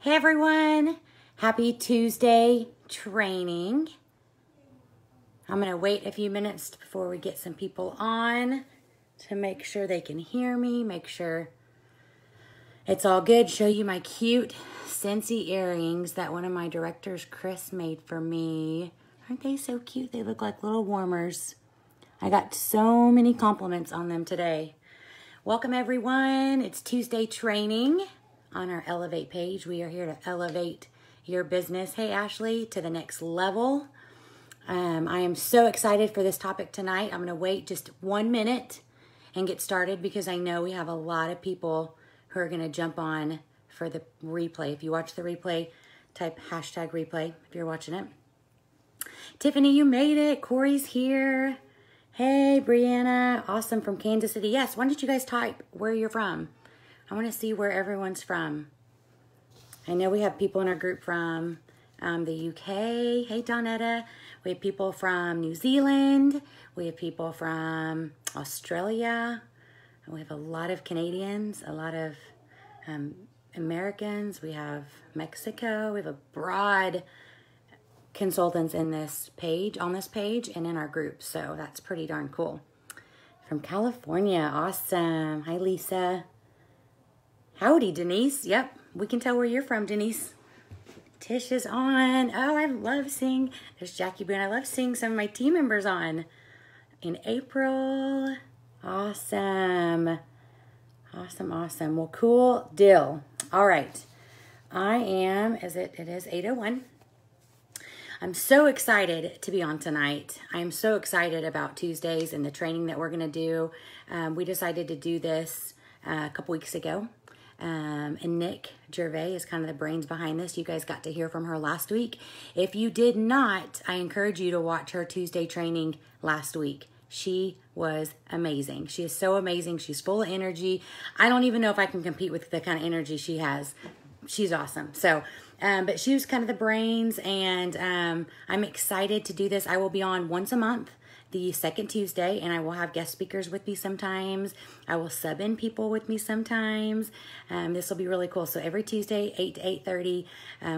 Hey everyone, happy Tuesday training. I'm going to wait a few minutes before we get some people on to make sure they can hear me, make sure it's all good. Show you my cute Scentsy earrings that one of my directors, Chris, made for me. Aren't they so cute? They look like little warmers. I got so many compliments on them today. Welcome everyone. It's Tuesday training. On our Elevate page, we are here to elevate your business. Hey, Ashley, to the next level. I am so excited for this topic tonight. I'm going to wait just 1 minute and get started because I know we have a lot of people who are going to jump on for the replay. If you watch the replay, type hashtag replay if you're watching it. Tiffany, you made it. Corey's here. Hey, Brianna. Awesome, from Kansas City. Yes, why don't you guys type where you're from? I want to see where everyone's from. I know we have people in our group from the UK. Hey, Donetta. We have people from New Zealand. We have people from Australia. We have a lot of Canadians, a lot of Americans. We have Mexico. We have a broad consultants in this page, on this page, and in our group. So that's pretty darn cool. From California. Awesome. Hi, Lisa. Howdy, Denise. Yep, we can tell where you're from, Denise. Tish is on. Oh, I love seeing, there's Jackie Boone. I love seeing some of my team members on in April. Awesome. Awesome, awesome. Well, cool deal. All right. I am, it is 8:01. I'm so excited to be on tonight. I am so excited about Tuesdays and the training that we're going to do. We decided to do this a couple weeks ago. And Nick Gervais is kind of the brains behind this. You guys got to hear from her last week. If you did not, I encourage you to watch her Tuesday training last week. She was amazing. She is so amazing. She's full of energy. I don't even know if I can compete with the kind of energy she has. She's awesome. So, but she was kind of the brains, and I'm excited to do this. I will be on once a month, the second Tuesday, and I will have guest speakers with me sometimes. I will sub in people with me sometimes. This will be really cool. So every Tuesday, 8 to 8:30,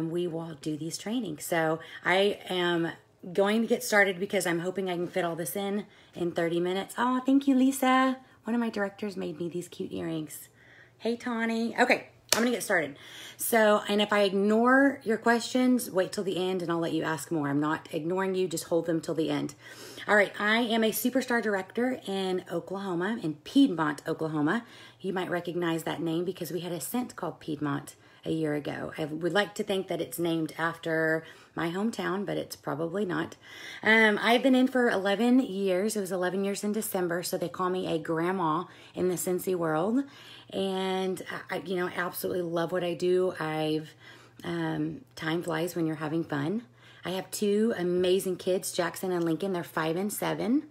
we will do these trainings. So I am going to get started because I'm hoping I can fit all this in 30 minutes. Oh, thank you, Lisa. One of my directors made me these cute earrings. Hey, Tawny. Okay, I'm going to get started. So, and if I ignore your questions, wait till the end and I'll let you ask more. I'm not ignoring you, just hold them till the end. All right, I am a superstar director in Oklahoma, in Piedmont, Oklahoma. You might recognize that name because we had a scent called Piedmont a year ago. I would like to think that it's named after my hometown, but it's probably not. I've been in for 11 years. It was 11 years in December, so they call me a grandma in the Scentsy world. And I absolutely love what I do. Time flies when you're having fun. I have two amazing kids, Jackson and Lincoln. They're 5 and 7.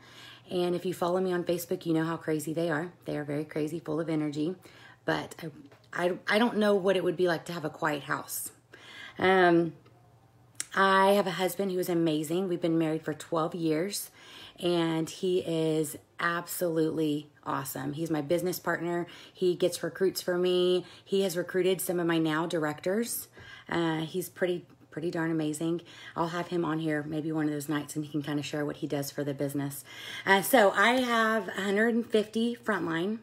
And if you follow me on Facebook, you know how crazy they are. They are very crazy, full of energy. But I don't know what it would be like to have a quiet house. I have a husband who is amazing. We've been married for 12 years. And he is absolutely awesome. He's my business partner. He gets recruits for me. He has recruited some of my now directors. He's pretty darn amazing. I'll have him on here maybe one of those nights and he can kind of share what he does for the business. So I have 150 frontline.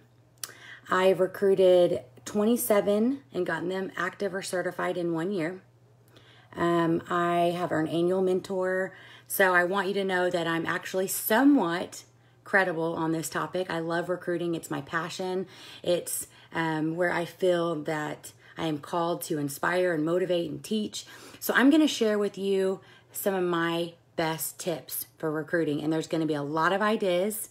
I've recruited 27 and gotten them active or certified in 1 year. I have an annual mentor. So I want you to know that I'm actually somewhat credible on this topic. I love recruiting. It's my passion. It's where I feel that I am called to inspire and motivate and teach. So I'm going to share with you some of my best tips for recruiting. And there's going to be a lot of ideas.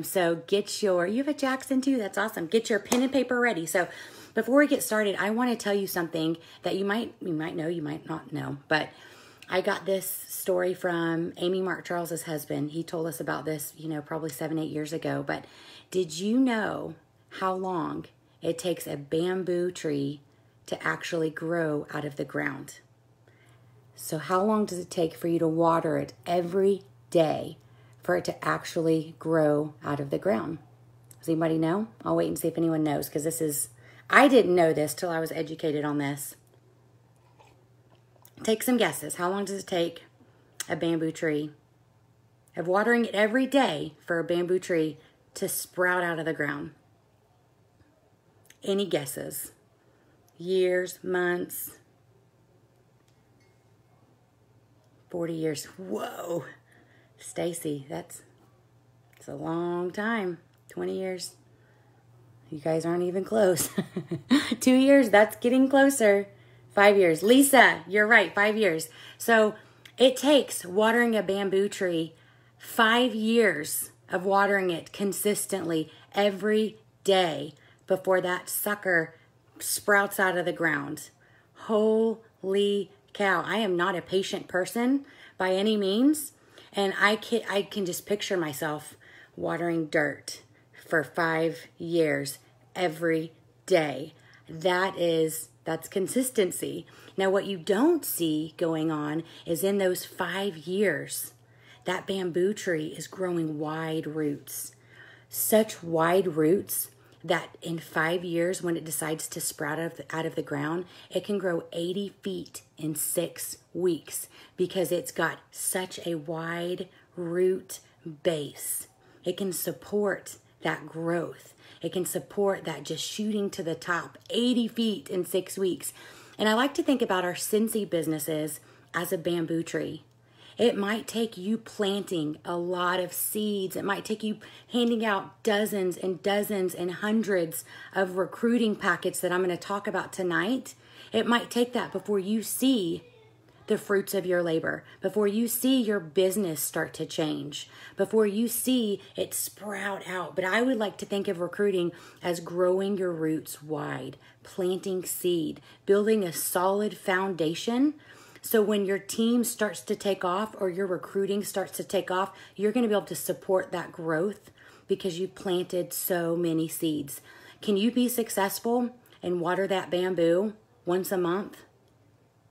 So get you have a Jackson too. That's awesome. Get your pen and paper ready. So before we get started, I want to tell you something that you might know, you might not know, but I got this story from Amy Mark Charles's husband. He told us about this, probably 7-8 years ago. But did you know how long it takes a bamboo tree to actually grow out of the ground? So how long does it take for you to water it every day for it to actually grow out of the ground? Does anybody know? I'll wait and see if anyone knows, because I didn't know this till I was educated on this. Take some guesses. How long does it take a bamboo tree, of watering it every day, for a bamboo tree to sprout out of the ground? Any guesses? Years, months? 40 years. Whoa. Stacy, it's a long time. 20 years. You guys aren't even close. 2 years, that's getting closer. 5 years. Lisa, you're right, 5 years. So it takes watering a bamboo tree 5 years of watering it consistently every day before that sucker sprouts out of the ground. Holy cow. I am not a patient person by any means. And I can just picture myself watering dirt for 5 years every day. That's consistency. Now, what you don't see going on is in those 5 years, that bamboo tree is growing wide roots. Such wide roots that in 5 years, when it decides to sprout out of the ground, it can grow 80 feet in 6 weeks because it's got such a wide root base. It can support that growth. It can support that just shooting to the top, 80 feet in 6 weeks. And I like to think about our Scentsy businesses as a bamboo tree. It might take you planting a lot of seeds. It might take you handing out dozens and dozens and hundreds of recruiting packets that I'm going to talk about tonight. It might take that before you see the fruits of your labor, before you see your business start to change, before you see it sprout out. But I would like to think of recruiting as growing your roots wide, planting seed, building a solid foundation. So when your team starts to take off or your recruiting starts to take off, you're going to be able to support that growth because you planted so many seeds. Can you be successful and water that bamboo once a month?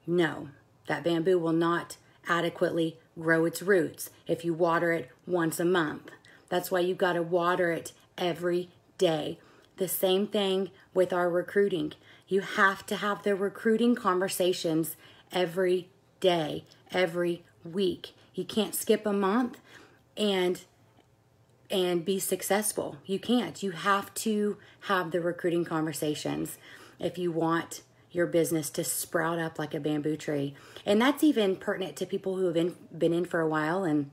No, that bamboo will not adequately grow its roots if you water it once a month. That's why you've got to water it every day. The same thing with our recruiting. You have to have the recruiting conversations every day, every week. You can't skip a month and be successful. You can't. You have to have the recruiting conversations if you want your business to sprout up like a bamboo tree. And that's even pertinent to people who have been in for a while, and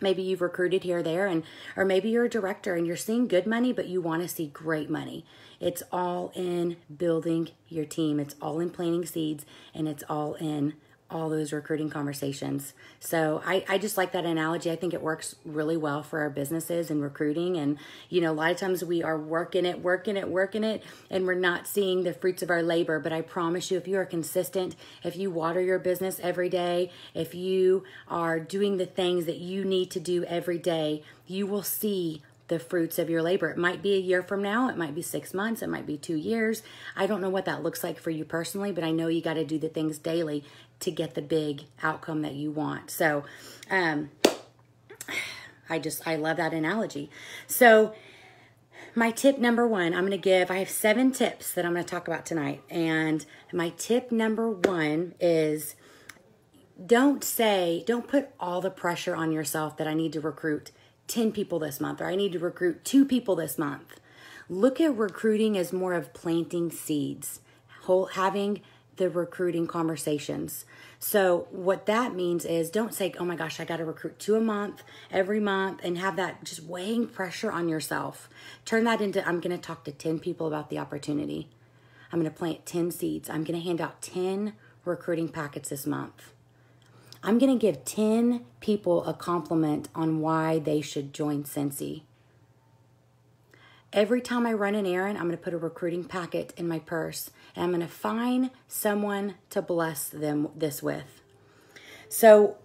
maybe you've recruited here or there, or maybe you're a director and you're seeing good money, but you want to see great money. It's all in building your team. It's all in planting seeds, and it's all in all those recruiting conversations. So I just like that analogy. I think it works really well for our businesses and recruiting. And, a lot of times we are working it, and we're not seeing the fruits of our labor. But I promise you, if you are consistent, if you water your business every day, if you are doing the things that you need to do every day, you will see the fruits of your labor. It might be a year from now. It might be 6 months. It might be 2 years. I don't know what that looks like for you personally, but I know you got to do the things daily to get the big outcome that you want. So, I love that analogy. So my tip number one, I have 7 tips that I'm going to talk about tonight. And my tip number one is don't put all the pressure on yourself that I need to recruit 10 people this month, or I need to recruit 2 people this month. Look at recruiting as more of planting seeds, having the recruiting conversations. So what that means is don't say, oh my gosh, I got to recruit 2 a month, every month, and have that just weighing pressure on yourself. Turn that into, I'm going to talk to 10 people about the opportunity. I'm going to plant 10 seeds. I'm going to hand out 10 recruiting packets this month. I'm going to give 10 people a compliment on why they should join Scentsy. Every time I run an errand, I'm going to put a recruiting packet in my purse, and I'm going to find someone to bless them this with. So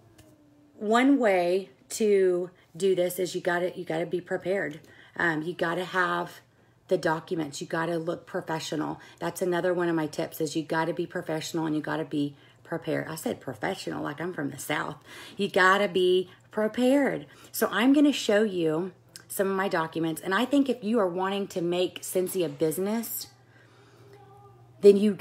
one way to do this is you got to be prepared. You got to have the documents. You got to look professional. That's another one of my tips is you got to be professional and you got to be prepared. I said professional like I'm from the South. You got to be prepared. So I'm going to show you some of my documents. And I think if you are wanting to make Scentsy a business, then you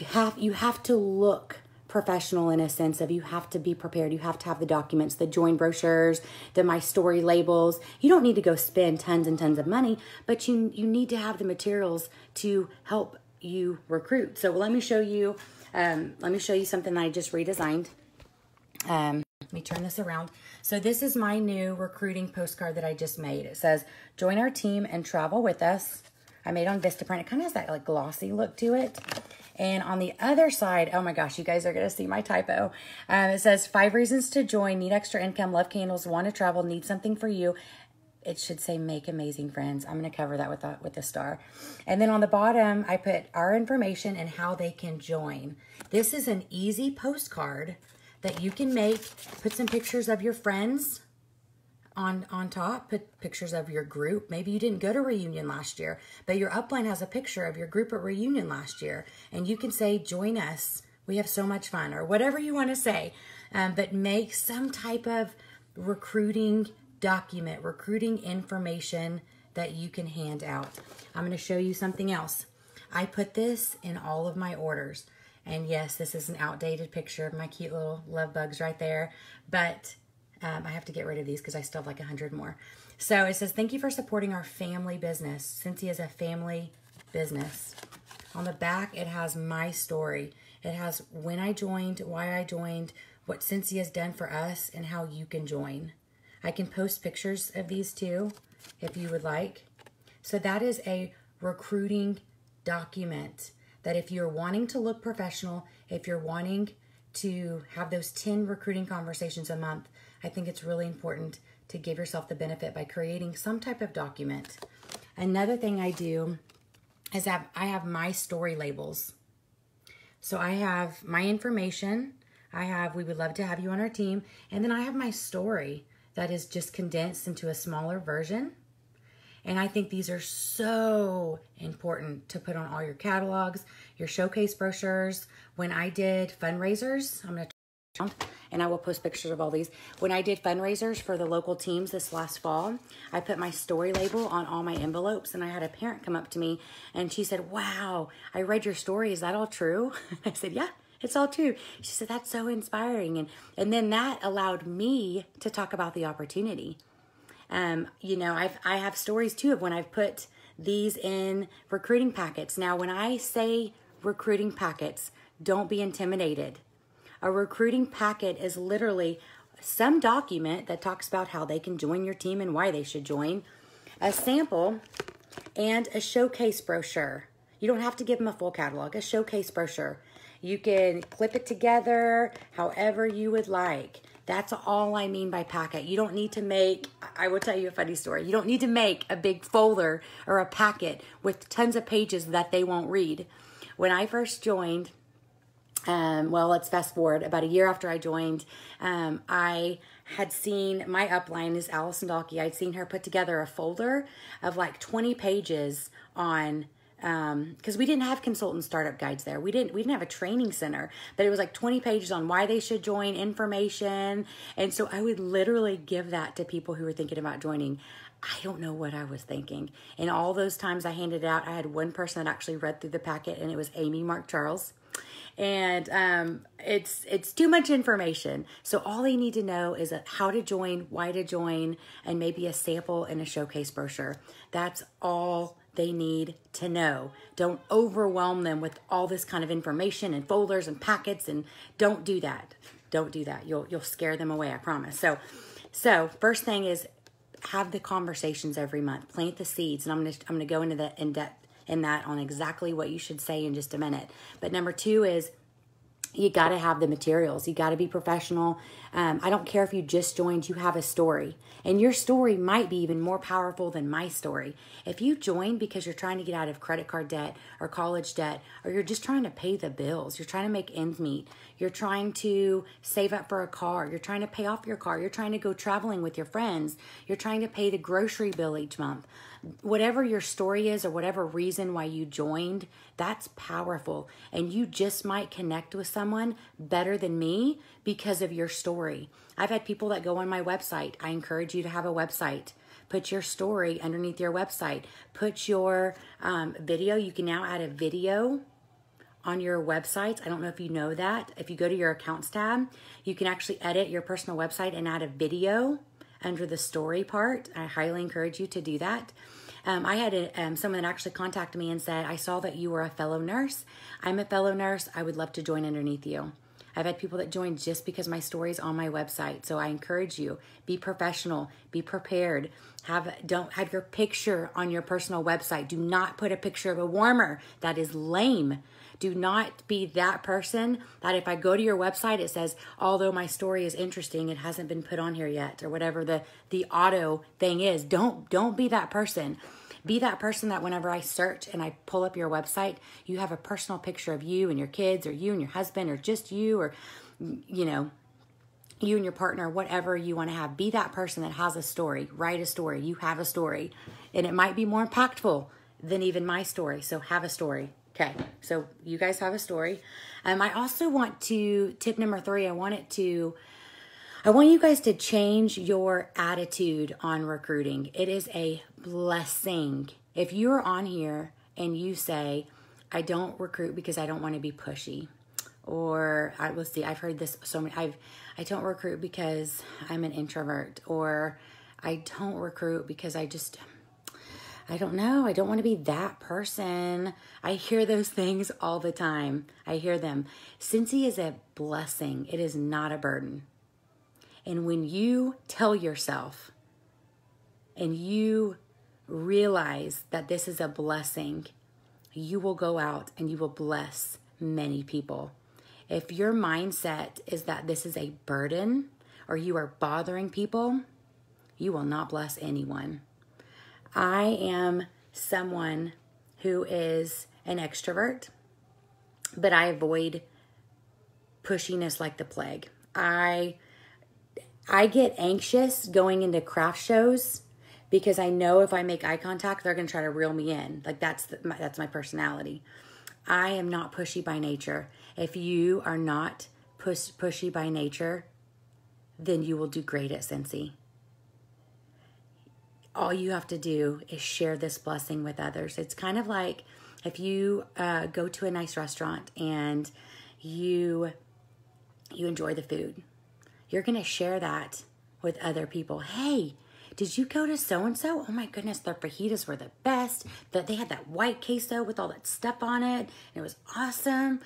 have to look professional in a sense of you have to be prepared. You have to have the documents, the join brochures, the my story labels. You don't need to go spend tons and tons of money, but you need to have the materials to help you recruit. So let me show you something that I just redesigned. Let me turn this around. So this is my new recruiting postcard that I just made. It says, join our team and travel with us. I made on Vistaprint. It kind of has that like glossy look to it. And on the other side, oh my gosh, you guys are going to see my typo. It says 5 reasons to join, need extra income, love candles, want to travel, need something for you. It should say make amazing friends. I'm going to cover that with a star. And then on the bottom, I put our information and how they can join. This is an easy postcard that you can make. Put some pictures of your friends on top. Put pictures of your group. Maybe you didn't go to reunion last year, but your upline has a picture of your group at reunion last year. And you can say, join us. We have so much fun, or whatever you want to say. But make some type of recruiting document, recruiting information that you can hand out. I'm going to show you something else. I put this in all of my orders. And yes, this is an outdated picture of my cute little love bugs right there. But I have to get rid of these because I still have like 100 more. So it says, thank you for supporting our family business. Scentsy is a family business. On the back, it has my story. It has when I joined, why I joined, what Scentsy has done for us, and how you can join. I can post pictures of these too, if you would like. So that is a recruiting document that if you're wanting to look professional, if you're wanting to have those 10 recruiting conversations a month, I think it's really important to give yourself the benefit by creating some type of document. Another thing I do is that I have my story labels. So I have my information. I have, we would love to have you on our team. And then I have my story that is just condensed into a smaller version. And I think these are so important to put on all your catalogs, your showcase brochures. When I did fundraisers, I'm going to turn around and I will post pictures of all these. When I did fundraisers for the local teams this last fall, I put my story label on all my envelopes, and I had a parent come up to me and she said, wow, I read your story. Is that all true? I said, yeah. It's all true. She said, that's so inspiring. And then that allowed me to talk about the opportunity. You know, I have stories too of when I've put these in recruiting packets. Now, when I say recruiting packets, don't be intimidated. A recruiting packet is literally some document that talks about how they can join your team and why they should join, a sample, and a showcase brochure. You don't have to give them a full catalog, a showcase brochure. You can clip it together however you would like. That's all I mean by packet. You don't need to make, I will tell you a funny story. You don't need to make a big folder or a packet with tons of pages that they won't read. When I first joined, well, let's fast forward. About a year after I joined, I had seen, my upline is Allison Dalkey. I'd seen her put together a folder of like 20 pages on, because we didn't have consultant startup guides there. We didn't have a training center, but it was like 20 pages on why they should join, information. And so I would literally give that to people who were thinking about joining. I don't know what I was thinking. And all those times I handed it out, I had one person that actually read through the packet, and it was Amy Mark Charles. And it's too much information. So all they need to know is how to join, why to join, and maybe a sample and a showcase brochure. That's all they need to know. Don't overwhelm them with all this kind of information and folders and packets, and don't do that. Don't do that. You'll scare them away, I promise. So first thing is have the conversations every month. Plant the seeds, and I'm gonna go into the in-depth in that on exactly what you should say in just a minute. But number 2 is you got to have the materials. You got to be professional. I don't care if you just joined, you have a story. And your story might be even more powerful than my story. If you join because you're trying to get out of credit card debt or college debt, or you're just trying to pay the bills, you're trying to make ends meet, you're trying to save up for a car, you're trying to pay off your car, you're trying to go traveling with your friends, you're trying to pay the grocery bill each month, whatever your story is or whatever reason why you joined, that's powerful. And you just might connect with someone better than me because of your story. I've had people that go on my website. I encourage you to have a website. Put your story underneath your website. Put your video. You can now add a video on your websites, I don't know if you know that, if you go to your accounts tab, you can actually edit your personal website and add a video under the story part. I highly encourage you to do that. I had someone that actually contacted me and said, I saw that you were a fellow nurse. I'm a fellow nurse. I would love to join underneath you. I've had people that join just because my story's on my website. So I encourage you, be professional, be prepared. Don't have your picture on your personal website. Do not put a picture of a warmer. That is lame. Do not be that person that if I go to your website, it says, although my story is interesting, it hasn't been put on here yet, or whatever the auto thing is. Don't be that person. Be that person that whenever I search and I pull up your website, you have a personal picture of you and your kids, or you and your husband, or just you, or, you know, you and your partner, whatever you want to have. Be that person that has a story. Write a story. You have a story. And it might be more impactful than even my story. So have a story. Okay, so you guys have a story. I also want to, tip number 3, I want you guys to change your attitude on recruiting. It is a blessing. If you're on here and you say, I don't recruit because I don't want to be pushy. Or, let's see, I've heard this so many, I don't recruit because I'm an introvert. Or, I don't recruit because I don't know. I don't want to be that person. I hear those things all the time. I hear them. Scentsy is a blessing. It is not a burden. And when you tell yourself and you realize that this is a blessing, you will go out and you will bless many people. If your mindset is that this is a burden or you are bothering people, you will not bless anyone. I am someone who is an extrovert, but I avoid pushiness like the plague. I get anxious going into craft shows because I know if I make eye contact, they're going to try to reel me in. Like that's my personality. I am not pushy by nature. If you are not pushy by nature, then you will do great at Scentsy. All you have to do is share this blessing with others. It's kind of like if you go to a nice restaurant and you enjoy the food. You're going to share that with other people. Hey, did you go to so-and-so? Oh my goodness, their fajitas were the best. They had that white queso with all that stuff on it. It was awesome.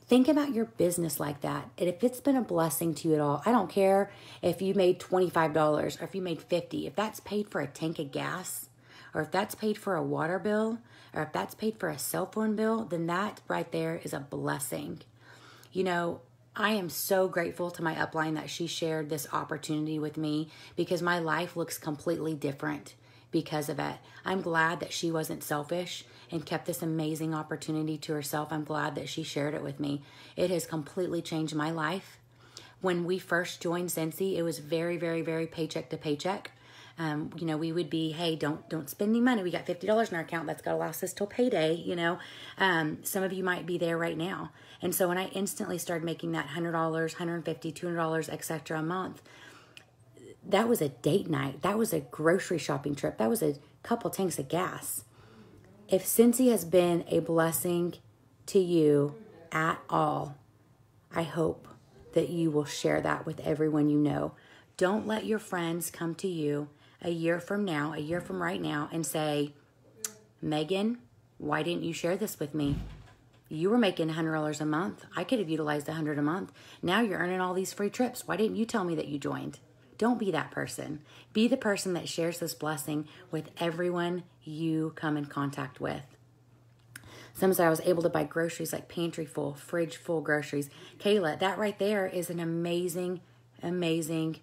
Think about your business like that. And if it's been a blessing to you at all, I don't care if you made $25 or if you made $50. If that's paid for a tank of gas, or if that's paid for a water bill, or if that's paid for a cell phone bill, then that right there is a blessing. You know, I am so grateful to my upline that she shared this opportunity with me because my life looks completely different because of it. I'm glad that she wasn't selfish and kept this amazing opportunity to herself. I'm glad that she shared it with me. It has completely changed my life. When we first joined Scentsy, it was very, very, very paycheck to paycheck. You know, we would be, hey, don't spend any money. We got $50 in our account. That's got to last us till payday, you know. Some of you might be there right now. And so when I instantly started making that $100, $150, $200, etc. a month, that was a date night. That was a grocery shopping trip. That was a couple tanks of gas. If Scentsy has been a blessing to you at all, I hope that you will share that with everyone you know. Don't let your friends come to you a year from right now, and say, Megan, why didn't you share this with me? You were making $100 a month. I could have utilized $100 a month. Now you're earning all these free trips. Why didn't you tell me that you joined? Don't be that person. Be the person that shares this blessing with everyone you come in contact with. Sometimes I was able to buy groceries like pantry full, fridge full groceries. Kayla, that right there is an amazing, amazing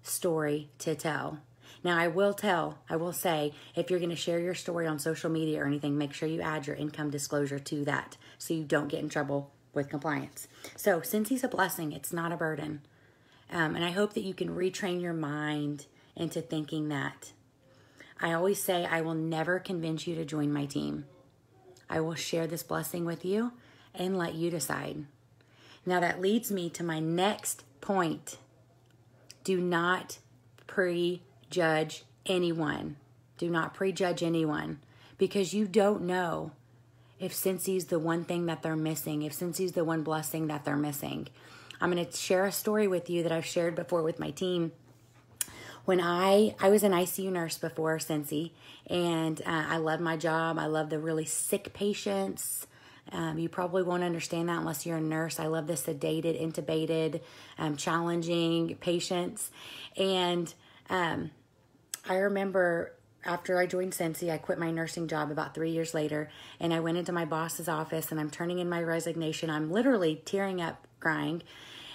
story to tell. Now, I will say, if you're going to share your story on social media or anything, make sure you add your income disclosure to that so you don't get in trouble with compliance. So, Scentsy's a blessing. It's not a burden. And I hope that you can retrain your mind into thinking that. I always say, I will never convince you to join my team. I will share this blessing with you and let you decide. Now, that leads me to my next point. Do not prejudge anyone. Do not prejudge anyone, because you don't know if Scentsy's the one thing that they're missing, if Scentsy's the one blessing that they're missing. I'm going to share a story with you that I've shared before with my team. When I was an ICU nurse before Scentsy, and I love my job. I love the really sick patients. You probably won't understand that unless you're a nurse. I love the sedated, intubated, challenging patients. And I remember after I joined Scentsy, I quit my nursing job about 3 years later, and I went into my boss's office, and I'm turning in my resignation. I'm literally tearing up, crying,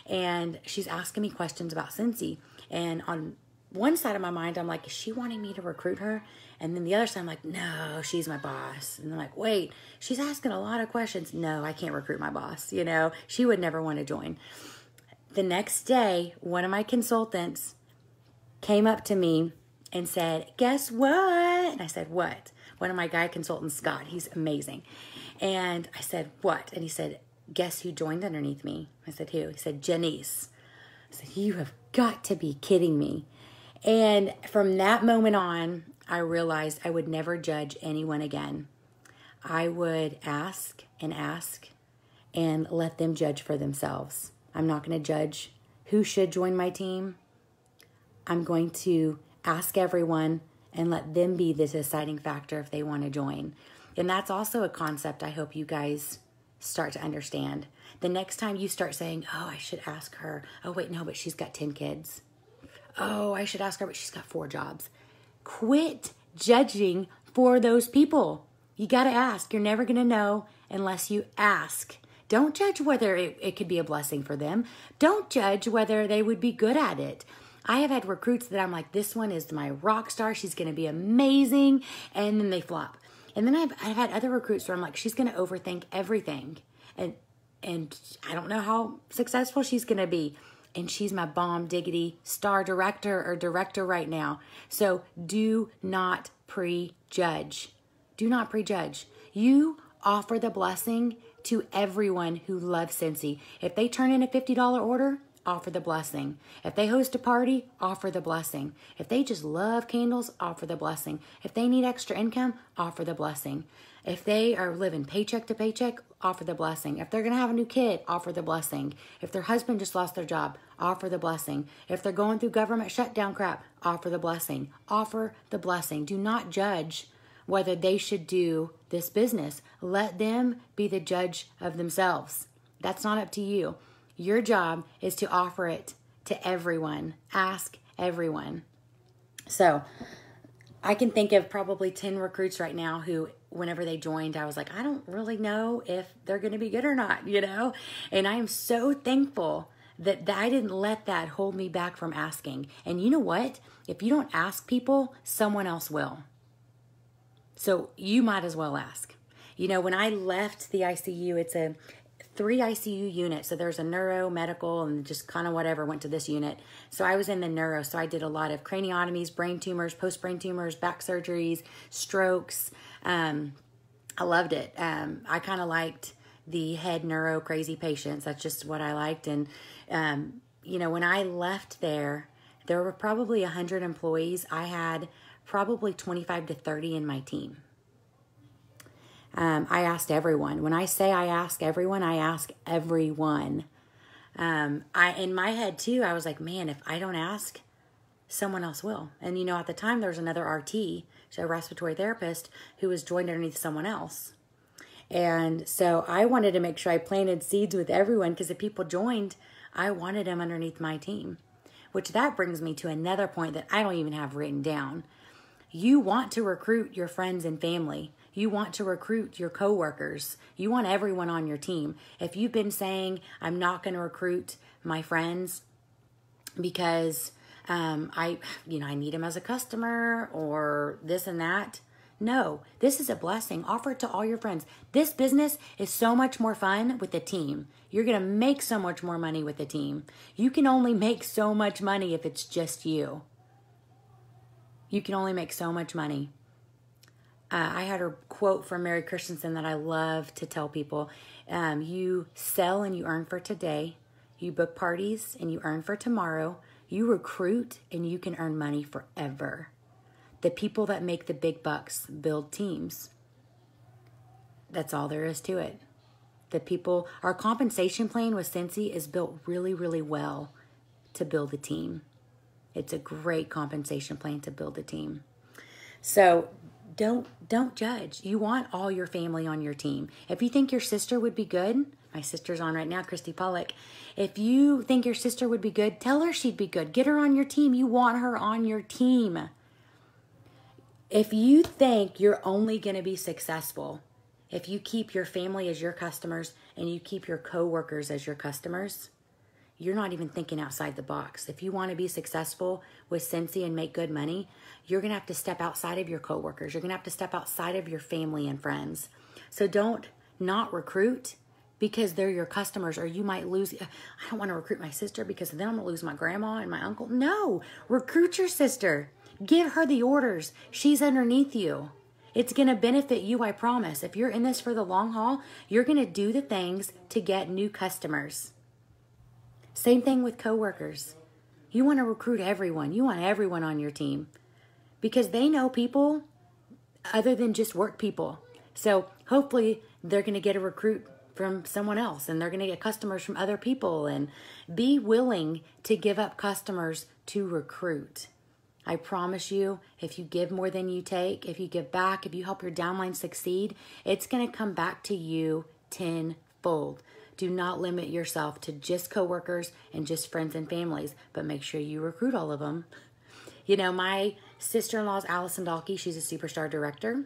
and she's asking me questions about Scentsy. And on one side of my mind, I'm like, is she wanting me to recruit her? And then the other side, I'm like, no, she's my boss. And I'm like, wait, she's asking a lot of questions. No, I can't recruit my boss. You know, she would never want to join. The next day, one of my consultants came up to me and said, guess what? And I said, what? One of my guy consultants, Scott, he's amazing. And I said, what? And he said, guess who joined underneath me? I said, who? He said, Denise. I said, you have got to be kidding me. And from that moment on, I realized I would never judge anyone again. I would ask and let them judge for themselves. I'm not going to judge who should join my team. I'm going to ask everyone and let them be the deciding factor if they want to join. And that's also a concept I hope you guys start to understand. The next time you start saying, oh, I should ask her. Oh, wait, no, but she's got 10 kids. Oh, I should ask her, but she's got 4 jobs. Quit judging for those people. You got to ask. You're never going to know unless you ask. Don't judge whether it could be a blessing for them. Don't judge whether they would be good at it. I have had recruits that I'm like, this one is my rock star. She's going to be amazing. And then they flop. And then I've had other recruits where I'm like, she's going to overthink everything. And I don't know how successful she's going to be. And she's my bomb diggity star director or director right now. So do not prejudge. Do not prejudge. You offer the blessing to everyone who loves Scentsy. If they turn in a $50 order, offer the blessing. If they host a party, offer the blessing. If they just love candles, offer the blessing. If they need extra income, offer the blessing. If they are living paycheck to paycheck, offer the blessing. If they're going to have a new kid, offer the blessing. If their husband just lost their job, offer the blessing. If they're going through government shutdown crap, offer the blessing. Offer the blessing. Do not judge whether they should do this business. Let them be the judge of themselves. That's not up to you. Your job is to offer it to everyone. Ask everyone. So I can think of probably 10 recruits right now who, whenever they joined, I was like, I don't really know if they're going to be good or not, you know? And I am so thankful that I didn't let that hold me back from asking. And you know what? If you don't ask people, someone else will. So you might as well ask. You know, when I left the ICU, it's a 3 ICU units. So there's a neuro, medical, and just kind of whatever went to this unit. So I was in the neuro. So I did a lot of craniotomies, brain tumors, post-brain tumors, back surgeries, strokes. I loved it. I kind of liked the head neuro crazy patients. That's just what I liked. And, you know, when I left there were probably 100 employees. I had probably 25 to 30 in my team. I asked everyone. When I say I ask everyone, I ask everyone. In my head too, I was like, man, if I don't ask, someone else will. And you know, at the time there was another RT, so a respiratory therapist, who was joined underneath someone else. And so I wanted to make sure I planted seeds with everyone, because if people joined, I wanted them underneath my team. Which that brings me to another point that I don't even have written down. You want to recruit your friends and family. You want to recruit your coworkers. You want everyone on your team. If you've been saying, I'm not going to recruit my friends because I need them as a customer or this and that. No, this is a blessing. Offer it to all your friends. This business is so much more fun with a team. You're going to make so much more money with a team. You can only make so much money if it's just you. You can only make so much money. I had a quote from Mary Christensen that I love to tell people. You sell and you earn for today. You book parties and you earn for tomorrow. You recruit and you can earn money forever. The people that make the big bucks build teams. That's all there is to it. Our compensation plan with Scentsy is built really, really well to build a team. It's a great compensation plan to build a team. So don't judge. You want all your family on your team. If you think your sister would be good, my sister's on right now, Christy Pollock. If you think your sister would be good, tell her she'd be good. Get her on your team. You want her on your team. If you think you're only going to be successful if you keep your family as your customers and you keep your coworkers as your customers, you're not even thinking outside the box. If you want to be successful with Scentsy and make good money, you're going to have to step outside of your coworkers. You're going to have to step outside of your family and friends. So don't not recruit because they're your customers, or you might lose. I don't want to recruit my sister because then I'm going to lose my grandma and my uncle. No, recruit your sister. Give her the orders. She's underneath you. It's going to benefit you, I promise. If you're in this for the long haul, you're going to do the things to get new customers. Same thing with coworkers. You want to recruit everyone. You want everyone on your team because they know people other than just work people. So hopefully they're going to get a recruit from someone else and they're going to get customers from other people, and be willing to give up customers to recruit. I promise you, if you give more than you take, if you give back, if you help your downline succeed, it's going to come back to you tenfold. Do not limit yourself to just coworkers and just friends and families, but make sure you recruit all of them. You know, my sister-in-law is Allison Dalkey. She's a superstar director.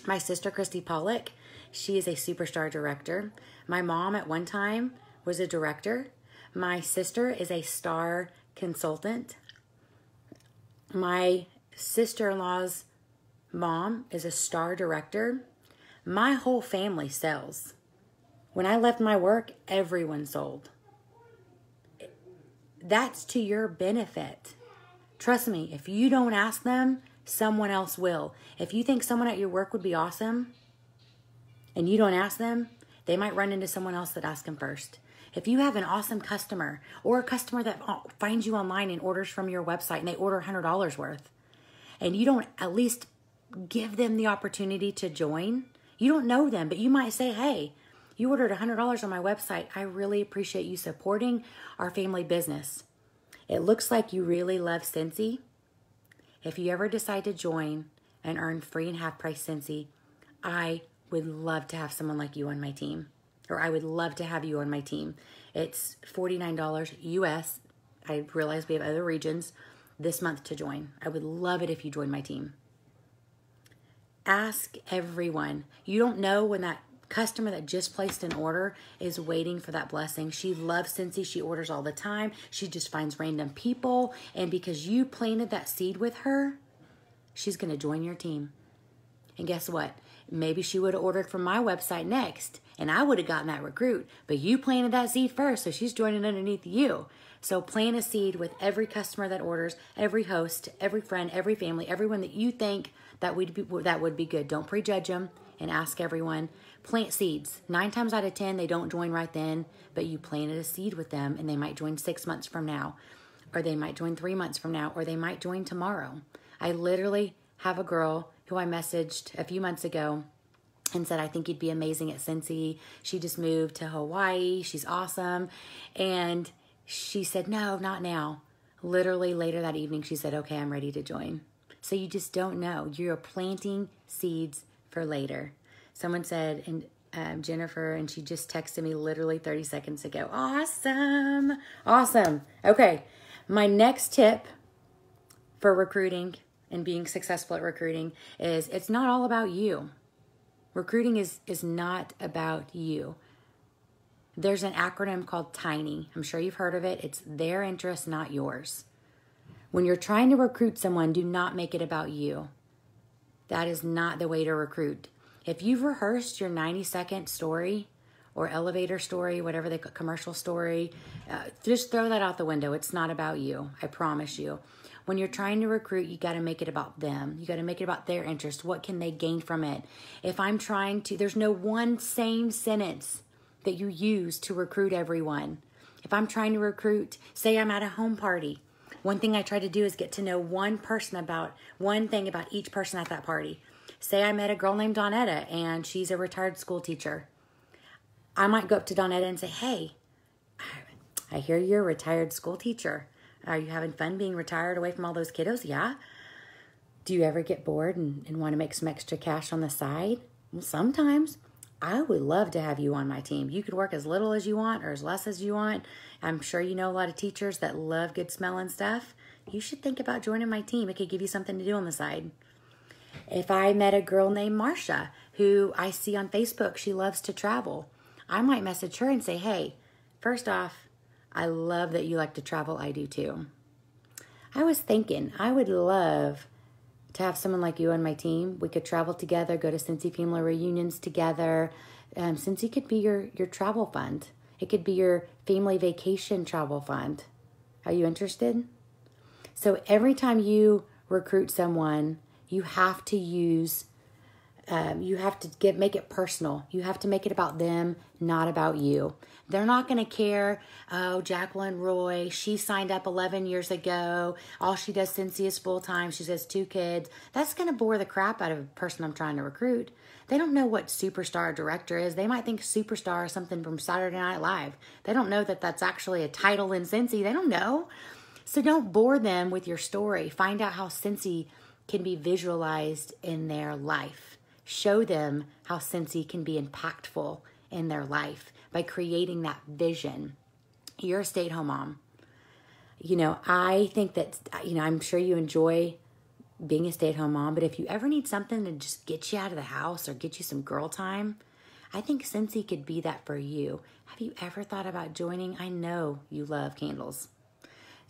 My sister, Christy Pollock, she is a superstar director. My mom at one time was a director. My sister is a star consultant. My sister-in-law's mom is a star director. My whole family sells. When I left my work, everyone sold. That's to your benefit. Trust me, if you don't ask them, someone else will. If you think someone at your work would be awesome and you don't ask them, they might run into someone else that asked them first. If you have an awesome customer or a customer that finds you online and orders from your website and they order $100 worth and you don't at least give them the opportunity to join, you don't know them, but you might say, hey, you ordered $100 on my website. I really appreciate you supporting our family business. It looks like you really love Scentsy. If you ever decide to join and earn free and half price Scentsy, I would love to have someone like you on my team. Or I would love to have you on my team. It's $49 US. I realize we have other regions this month to join. I would love it if you join my team. Ask everyone. You don't know when that customer that just placed an order is waiting for that blessing. She loves Scentsy. She orders all the time. She just finds random people. And because you planted that seed with her, she's going to join your team. And guess what? Maybe she would have ordered from my website next, and I would have gotten that recruit. But you planted that seed first, so she's joining underneath you. So plant a seed with every customer that orders, every host, every friend, every family, everyone that you think that would be good. Don't prejudge them and ask everyone. Plant seeds. 9 times out of 10, they don't join right then, but you planted a seed with them, and they might join 6 months from now, or they might join 3 months from now, or they might join tomorrow. I literally have a girl who I messaged a few months ago and said, I think you'd be amazing at Scentsy. She just moved to Hawaii. She's awesome. And she said, no, not now. Literally later that evening, she said, okay, I'm ready to join. So you just don't know. You're planting seeds for later. Someone said, and Jennifer, and she just texted me literally 30 seconds ago. Awesome. Awesome. Okay. My next tip for recruiting and being successful at recruiting is it's not all about you. Recruiting is not about you. There's an acronym called TINY. I'm sure you've heard of it. It's their interest, not yours. When you're trying to recruit someone, do not make it about you. That is not the way to recruit. If you've rehearsed your 90-second story or elevator story, whatever the commercial story, just throw that out the window. It's not about you. I promise you. When you're trying to recruit, you got to make it about them. You got to make it about their interest. What can they gain from it? If I'm trying to, there's no one same sentence that you use to recruit everyone. If I'm trying to recruit, say I'm at a home party, one thing I try to do is get to know one thing about each person at that party. Say I met a girl named Donetta and she's a retired school teacher. I might go up to Donetta and say, hey, I hear you're a retired school teacher. Are you having fun being retired away from all those kiddos? Yeah. Do you ever get bored and want to make some extra cash on the side? Well, sometimes. I would love to have you on my team. You could work as little as you want or as less as you want. I'm sure you know a lot of teachers that love good smelling stuff. You should think about joining my team. It could give you something to do on the side. If I met a girl named Marsha who I see on Facebook, she loves to travel, I might message her and say, hey, first off, I love that you like to travel. I do too. I was thinking I would love to have someone like you on my team. We could travel together, go to Scentsy family reunions together. Scentsy could be your travel fund. It could be your family vacation travel fund. Are you interested? So every time you recruit someone, you have to make it personal. You have to make it about them, not about you. They're not going to care, oh, Jacquelyn Roy, she signed up 11 years ago. All she does Scentsy is full-time. She has 2 kids. That's going to bore the crap out of a person I'm trying to recruit. They don't know what superstar director is. They might think superstar is something from Saturday Night Live. They don't know that that's actually a title in Scentsy. They don't know. So don't bore them with your story. Find out how Scentsy can be visualized in their life. Show them how Scentsy can be impactful in their life by creating that vision. You're a stay-at-home mom. I think that, I'm sure you enjoy being a stay-at-home mom, but if you ever need something to just get you out of the house or get you some girl time, I think Scentsy could be that for you. Have you ever thought about joining? I know you love candles.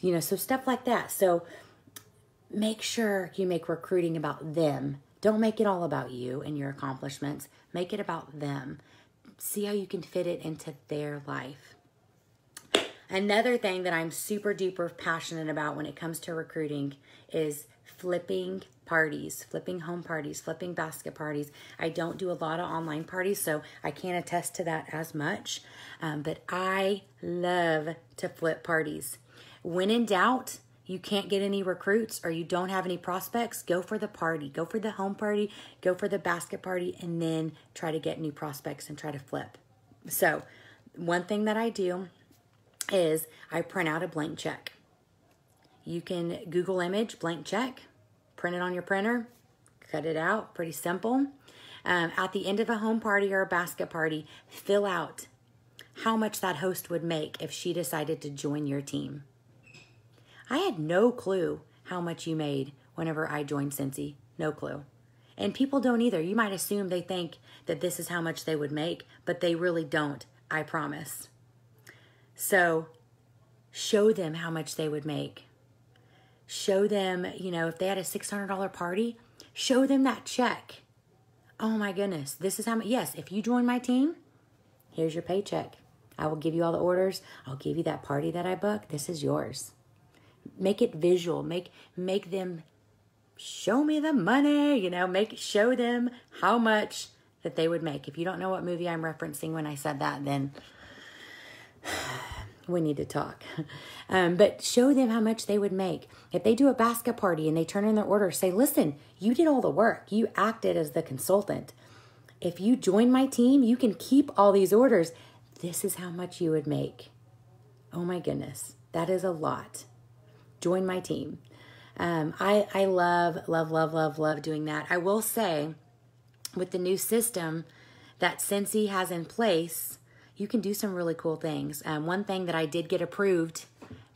So stuff like that. So make sure you make recruiting about them. Don't make it all about you and your accomplishments. Make it about them. See how you can fit it into their life. Another thing that I'm super duper passionate about when it comes to recruiting is flipping parties, flipping home parties, flipping basket parties. I don't do a lot of online parties, so I can't attest to that as much. But I love to flip parties. When in doubt, you can't get any recruits or you don't have any prospects, go for the party. Go for the home party, go for the basket party, and then try to get new prospects and try to flip. So one thing that I do is I print out a blank check. You can Google image, blank check, print it on your printer, cut it out, pretty simple. At the end of a home party or a basket party, fill out how much that host would make if she decided to join your team. I had no clue how much you made whenever I joined Scentsy. No clue. And people don't either. You might assume they think that this is how much they would make, but they really don't, I promise. So show them how much they would make. Show them, if they had a $600 party, show them that check. Oh my goodness, this is how much. Yes, if you join my team, here's your paycheck. I will give you all the orders. I'll give you that party that I booked. This is yours. Make it visual. Make them show me the money, show them how much that they would make. If you don't know what movie I'm referencing when I said that, then we need to talk. But show them how much they would make. If they do a basket party and they turn in their order, say, listen, you did all the work. You acted as the consultant. If you join my team, you can keep all these orders. This is how much you would make. Oh my goodness. That is a lot. Join my team. I love doing that. I will say, with the new system that Scentsy has in place, you can do some really cool things. One thing that I did get approved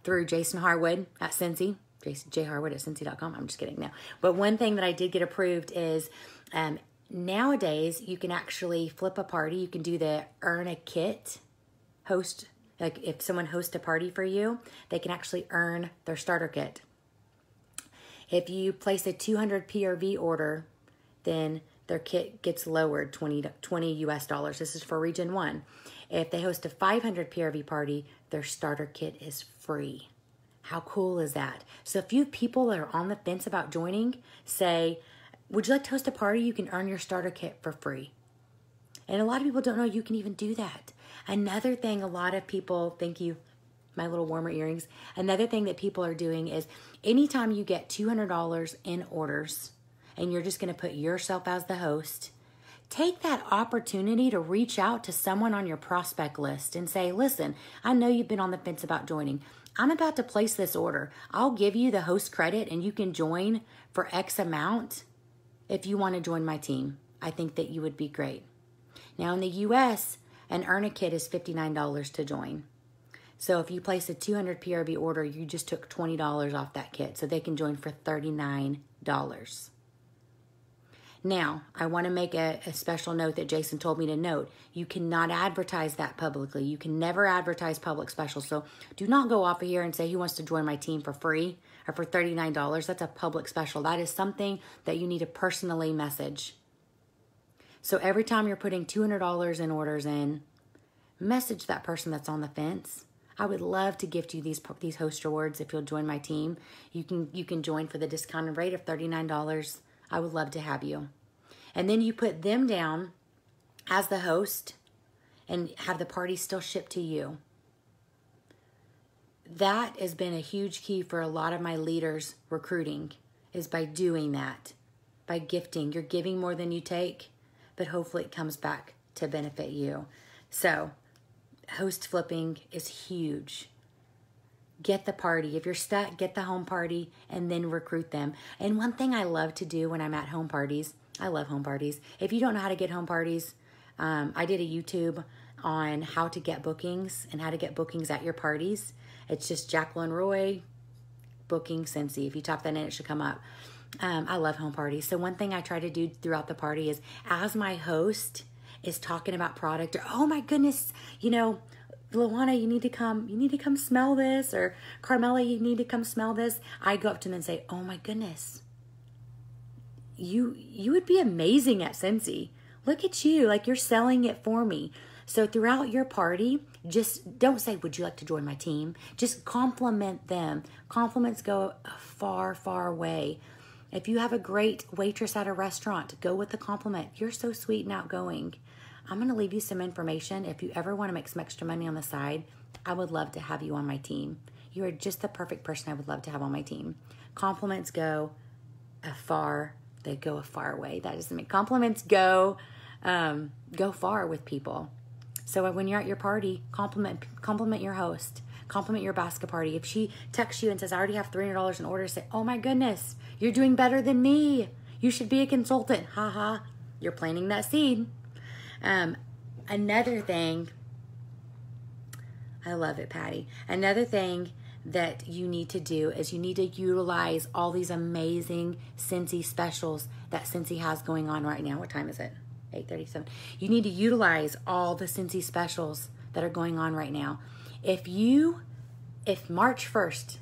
through Jason Harwood at Scentsy, jharwood at Scentsy.com. I'm just kidding now. But one thing that I did get approved is nowadays you can actually flip a party. You can do the earn a kit host. Like if someone hosts a party for you, they can actually earn their starter kit. If you place a 200 PRV order, then their kit gets lowered $20 US. This is for Region 1. If they host a 500 PRV party, their starter kit is free. How cool is that? So if you have people that are on the fence about joining, say, would you like to host a party? You can earn your starter kit for free. And a lot of people don't know you can even do that. Another thing a lot of people, thank you, my little warmer earrings. Another thing that people are doing is anytime you get $200 in orders, and you're just going to put yourself as the host, take that opportunity to reach out to someone on your prospect list and say, listen, I know you've been on the fence about joining. I'm about to place this order. I'll give you the host credit and you can join for X amount if you want to join my team. I think that you would be great. Now in the US, an earn a kit is $59 to join. So if you place a 200 PRB order, you just took $20 off that kit. So they can join for $39. Now, I want to make a special note that Jason told me to note. You cannot advertise that publicly. You can never advertise public specials. So do not go off of here and say, who wants to join my team for free or for $39? That's a public special. That is something that you need to personally message. So every time you're putting $200 in orders in, message that person that's on the fence. I would love to gift you these host rewards if you'll join my team. You can join for the discounted rate of $39. I would love to have you. And then you put them down as the host and have the party still shipped to you. That has been a huge key for a lot of my leaders recruiting, is by doing that, by gifting. You're giving more than you take, but hopefully it comes back to benefit you. So host flipping is huge. Get the party. If you're stuck, get the home party and then recruit them. And one thing I love to do when I'm at home parties, I love home parties. If you don't know how to get home parties, I did a YouTube on how to get bookings and how to get bookings at your parties. It's just Jacquelyn Roy, booking Scentsy. If you type that in, it should come up. I love home parties. So one thing I try to do throughout the party is, as my host is talking about product, or, oh my goodness, you know, Luana, you need to come smell this, or Carmela, you need to come smell this. I go up to them and say, oh my goodness, you would be amazing at Scentsy. Look at you, like you're selling it for me. So throughout your party, just don't say, would you like to join my team? Just compliment them. Compliments go a far, far way. If you have a great waitress at a restaurant, go with the compliment. You're so sweet and outgoing. I'm going to leave you some information. If you ever want to make some extra money on the side, I would love to have you on my team. You are just the perfect person I would love to have on my team. Compliments go they go a far way. That doesn't mean compliments go far with people. So when you're at your party, compliment your host. Compliment your basket party. If she texts you and says, I already have $300 in order, say, oh my goodness, you're doing better than me. You should be a consultant. Ha ha. You're planting that seed. Another thing, I love it, Patty. Another thing that you need to do is you need to utilize all these amazing Scentsy specials that Scentsy has going on right now. What time is it? 8:37. You need to utilize all the Scentsy specials that are going on right now. If March 1st,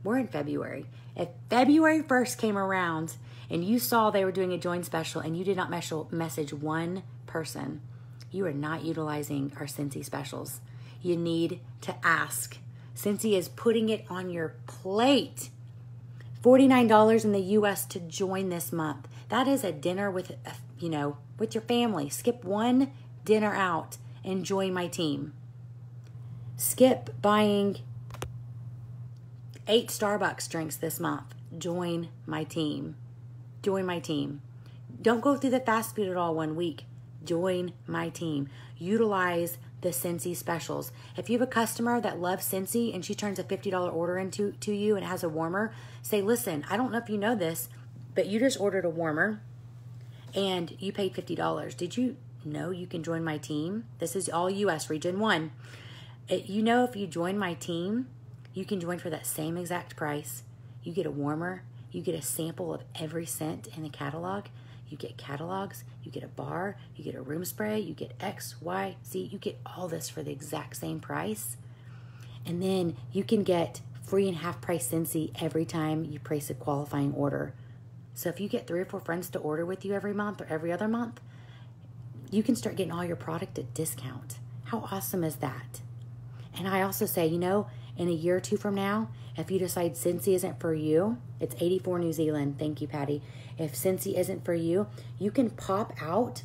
we're in February. If February 1st came around and you saw they were doing a join special and you did not message one person, you are not utilizing our Scentsy specials. You need to ask. Scentsy is putting it on your plate. $49 in the US to join this month. That is a dinner with your family. Skip one dinner out and join my team. Skip buying 8 Starbucks drinks this month. Join my team. Join my team. Don't go through the fast food at all one week. Join my team. Utilize the Scentsy specials. If you have a customer that loves Scentsy and she turns a $50 order into you and has a warmer, say, listen, I don't know if you know this, but you just ordered a warmer and you paid $50. Did you know you can join my team? This is all US, region 1. If you join my team, you can join for that same exact price. You get a warmer. You get a sample of every scent in the catalog. You get catalogs, you get a bar, you get a room spray, you get X, Y, Z. You get all this for the exact same price. And then you can get free and half price Scentsy every time you place a qualifying order. So if you get 3 or 4 friends to order with you every month or every other month, you can start getting all your product at discount. How awesome is that? And I also say, in a year or 2 from now, if you decide Scentsy isn't for you, it's 84 New Zealand. Thank you, Patty. If Scentsy isn't for you, you can pop out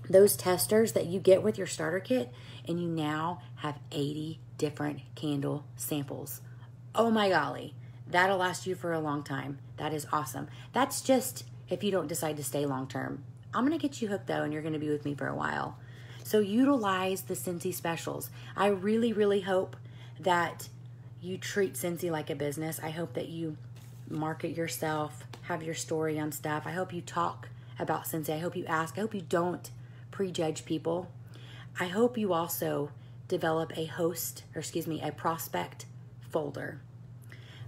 those testers that you get with your starter kit, and you now have 80 different candle samples. Oh my golly, that'll last you for a long time. That is awesome. That's just if you don't decide to stay long term. I'm going to get you hooked though, and you're going to be with me for a while. So utilize the Scentsy specials. I really, really hope that you treat Scentsy like a business. I hope that you market yourself, have your story on stuff. I hope you talk about Scentsy. I hope you ask. I hope you don't prejudge people. I hope you also develop a prospect folder.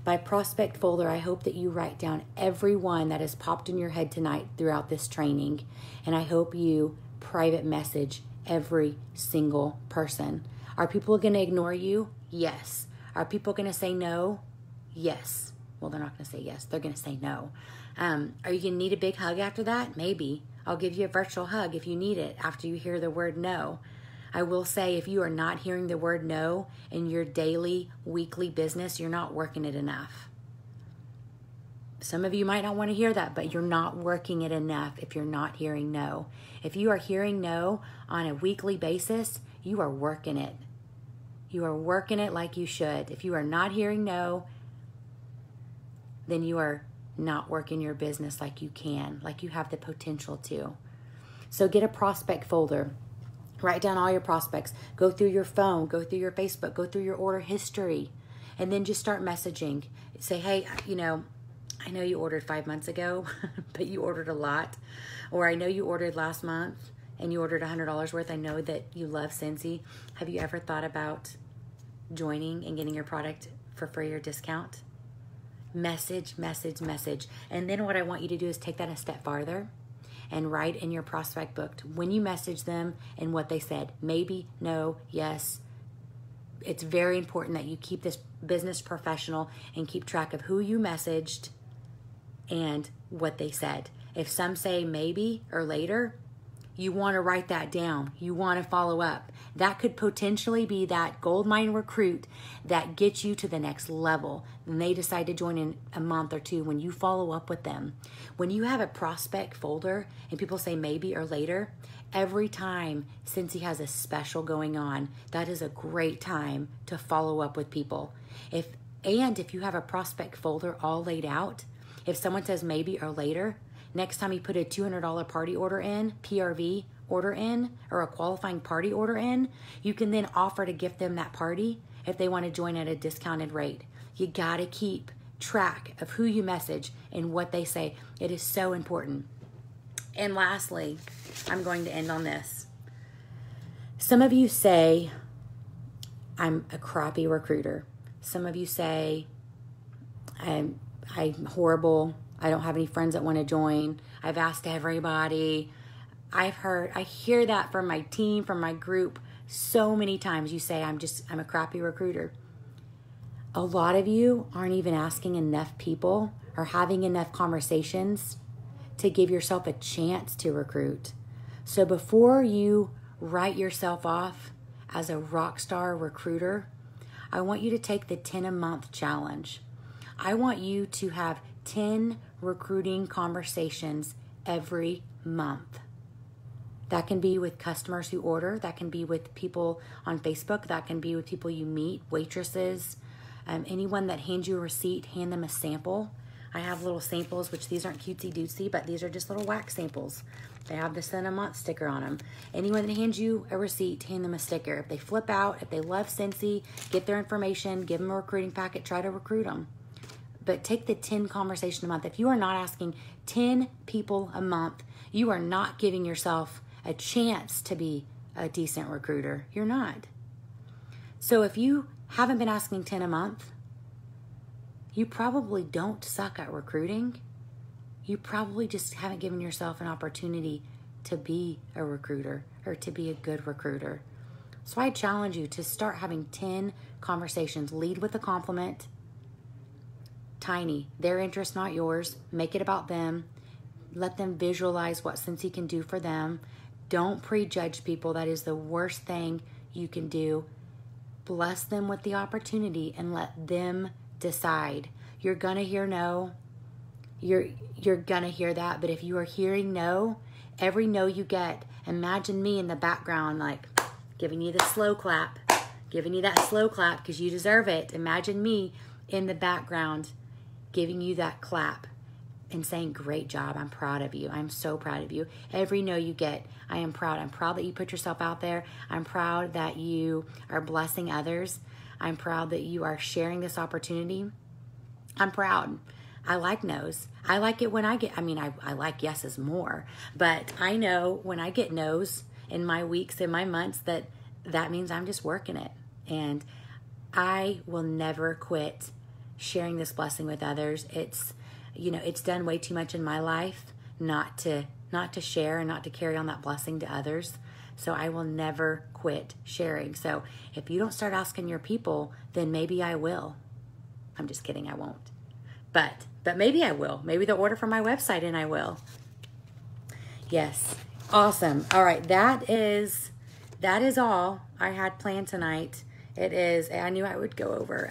By prospect folder, I hope that you write down everyone that has popped in your head tonight throughout this training. And I hope you private message every single person. Are people going to ignore you? Yes. Are people going to say no? Yes. Well, they're not going to say yes. They're going to say no. Are you going to need a big hug after that? Maybe. I'll give you a virtual hug if you need it after you hear the word no. I will say, if you are not hearing the word no in your daily, weekly business, you're not working it enough. Some of you might not want to hear that, but you're not working it enough if you're not hearing no. If you are hearing no on a weekly basis, you are working it. You are working it like you should. If you are not hearing no, then you are not working your business like you can, like you have the potential to. So get a prospect folder. Write down all your prospects. Go through your phone, go through your Facebook, go through your order history, and then just start messaging. Say, hey, I know you ordered 5 months ago, but you ordered a lot. Or I know you ordered last month and you ordered $100 worth. I know that you love Scentsy. Have you ever thought about joining and getting your product for free or discount? Message, message, message. And then what I want you to do is take that a step farther and write in your prospect book when you message them and what they said. Maybe, no, yes. It's very important that you keep this business professional and keep track of who you messaged and what they said. If some say maybe or later, you want to write that down. You want to follow up. That could potentially be that goldmine recruit that gets you to the next level. And they decide to join in a month or two when you follow up with them. When you have a prospect folder and people say maybe or later, every time Scentsy has a special going on, that is a great time to follow up with people. If you have a prospect folder all laid out, if someone says maybe or later, next time you put a $200 party order in, PRV order in, or a qualifying party order in, you can then offer to gift them that party if they want to join at a discounted rate. You got to keep track of who you message and what they say. It is so important. And lastly, I'm going to end on this. Some of you say, I'm a crappy recruiter. Some of you say, I'm horrible. I don't have any friends that want to join. I've asked everybody. I hear that from my team, from my group so many times. You say, I'm a crappy recruiter. A lot of you aren't even asking enough people or having enough conversations to give yourself a chance to recruit. So before you write yourself off as a rock star recruiter, I want you to take the 10 a month challenge. I want you to have 10 recruiting conversations every month. That can be with customers who order. That can be with people on Facebook. That can be with people you meet, waitresses, anyone that hands you a receipt, hand them a sample. I have little samples, which these aren't cutesy dootsy, but these are just little wax samples. They have the Send a Month sticker on them. Anyone that hands you a receipt, hand them a sticker. If they flip out, if they love Scentsy, get their information, give them a recruiting packet, try to recruit them. But take the 10 conversations a month. If you are not asking 10 people a month, you are not giving yourself a chance to be a decent recruiter. You're not. So if you haven't been asking 10 a month, you probably don't suck at recruiting. You probably just haven't given yourself an opportunity to be a recruiter or to be a good recruiter. So I challenge you to start having 10 conversations. Lead with a compliment. Tiny. Their interest, not yours. Make it about them. Let them visualize what Scentsy can do for them. Don't prejudge people. That is the worst thing you can do. Bless them with the opportunity and let them decide. You're gonna hear no. You're gonna hear that. But if you are hearing no, every no you get, imagine me in the background, like giving you the slow clap, giving you that slow clap because you deserve it. Imagine me in the background giving you that clap. and saying, great job. I'm proud of you. I'm so proud of you. Every no you get, I am proud. I'm proud that you put yourself out there. I'm proud that you are blessing others. I'm proud that you are sharing this opportunity. I'm proud. I like no's. I like it when I get, I like yeses more, but I know when I get no's in my weeks, in my months, that means I'm just working it. And I will never quit sharing this blessing with others. It's done way too much in my life not to share and not to carry on that blessing to others. So I will never quit sharing. So if you don't start asking your people, then maybe I will. I'm just kidding, I won't. But maybe I will. Maybe they'll order from my website and I will. Yes. Awesome. All right, that is all I had planned tonight. It is, I knew I would go over.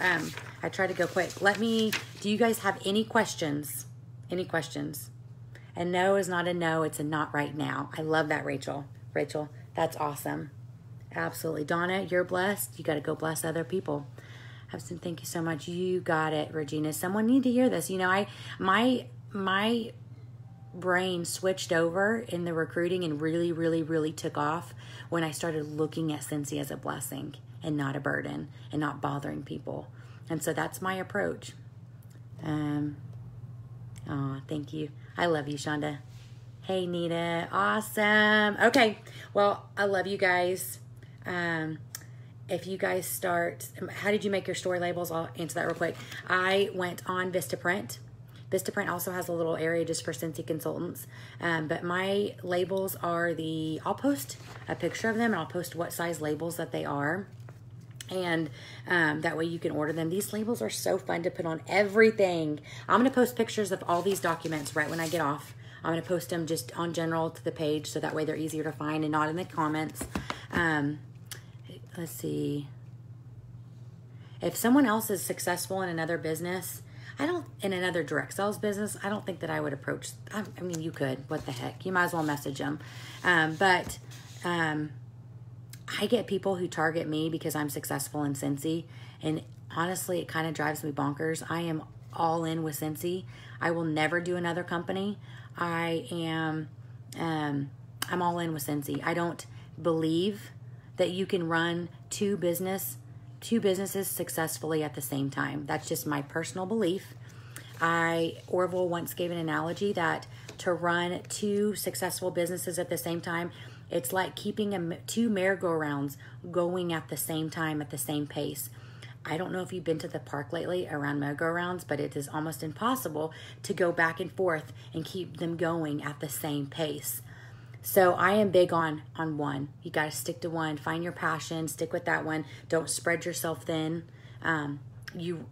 I tried to go quick. Do you guys have any questions? Any questions? A no is not a no, it's a not right now. I love that, Rachel. Rachel, that's awesome. Absolutely. Donna, you're blessed. You got to go bless other people. Hudson, thank you so much. You got it, Regina. Someone need to hear this. My brain switched over in the recruiting and really, really, really took off when I started looking at Scentsy as a blessing and not a burden and not bothering people. And so that's my approach. Thank you. I love you, Shonda. Hey, Nita. Awesome. Okay. Well, I love you guys. If you guys start, how did you make your story labels? I'll answer that real quick. I went on Vistaprint. Vistaprint also has a little area just for Scentsy consultants. But my labels are I'll post a picture of them and I'll post what size labels that they are. And that way you can order them. These labels are so fun to put on everything. I'm going to post pictures of all these documents right when I get off. I'm going to post them just on general to the page so that way they're easier to find and not in the comments. Let's see. If someone else is successful in another business, in another direct sales business, I don't think that I would approach. You could. What the heck? You might as well message them. But I get people who target me because I'm successful in Scentsy, and honestly, it kind of drives me bonkers. I am all in with Scentsy. I will never do another company. I'm all in with Scentsy. I don't believe that you can run two businesses successfully at the same time. That's just my personal belief. Orville once gave an analogy that to run two successful businesses at the same time, it's like keeping two merry-go-rounds going at the same time, at the same pace. I don't know if you've been to the park lately around merry-go-rounds, but it is almost impossible to go back and forth and keep them going at the same pace. So I am big on one. You got to stick to one. Find your passion. Stick with that one. Don't spread yourself thin. You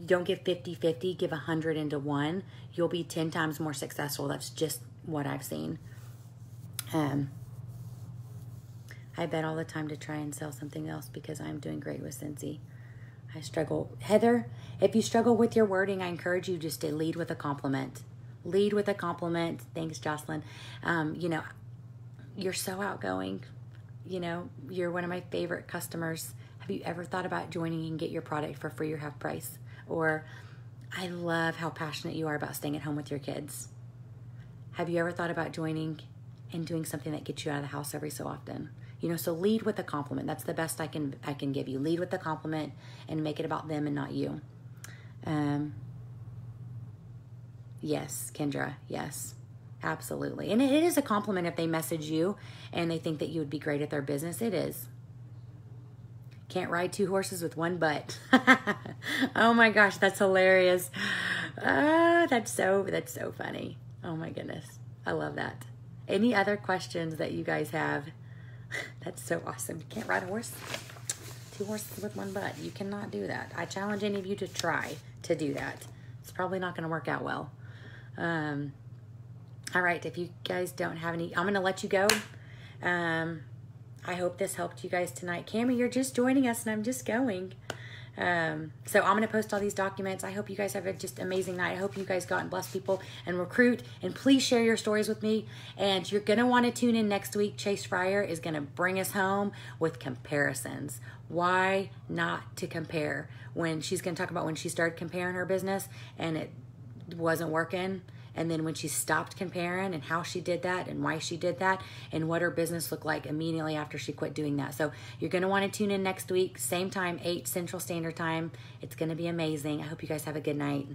don't give 50-50. Give 100 into one. You'll be 10 times more successful. That's just what I've seen. I bet all the time to try and sell something else because I'm doing great with Scentsy. I struggle. Heather, if you struggle with your wording, I encourage you just to lead with a compliment. Lead with a compliment. Thanks, Jocelyn. You're so outgoing. You're one of my favorite customers. Have you ever thought about joining and get your product for free or half price? Or, I love how passionate you are about staying at home with your kids. Have you ever thought about joining and doing something that gets you out of the house every so often? So lead with a compliment. That's the best I can give you. Lead with a compliment and make it about them and not you. Yes, Kendra, yes, absolutely. And it is a compliment if they message you and they think that you would be great at their business. It is. Can't ride two horses with one butt. Oh my gosh, that's hilarious. That's so funny. Oh my goodness. I love that. Any other questions that you guys have? That's so awesome. You can't ride a horse. Two horses with one butt. You cannot do that. I challenge any of you to try to do that. It's probably not going to work out well. All right, if you guys don't have any, I'm going to let you go. I hope this helped you guys tonight. Cammie, you're just joining us and I'm just going. So I'm going to post all these documents. I hope you guys have a just amazing night. I hope you guys go out and bless people and recruit. And please share your stories with me. And you're going to want to tune in next week. Chase Fryer is going to bring us home with comparisons. Why not to compare? When she's going to talk about when she started comparing her business and it wasn't working. and then when she stopped comparing and how she did that and why she did that and what her business looked like immediately after she quit doing that. So you're going to want to tune in next week, same time, 8 Central Standard Time. It's going to be amazing. I hope you guys have a good night.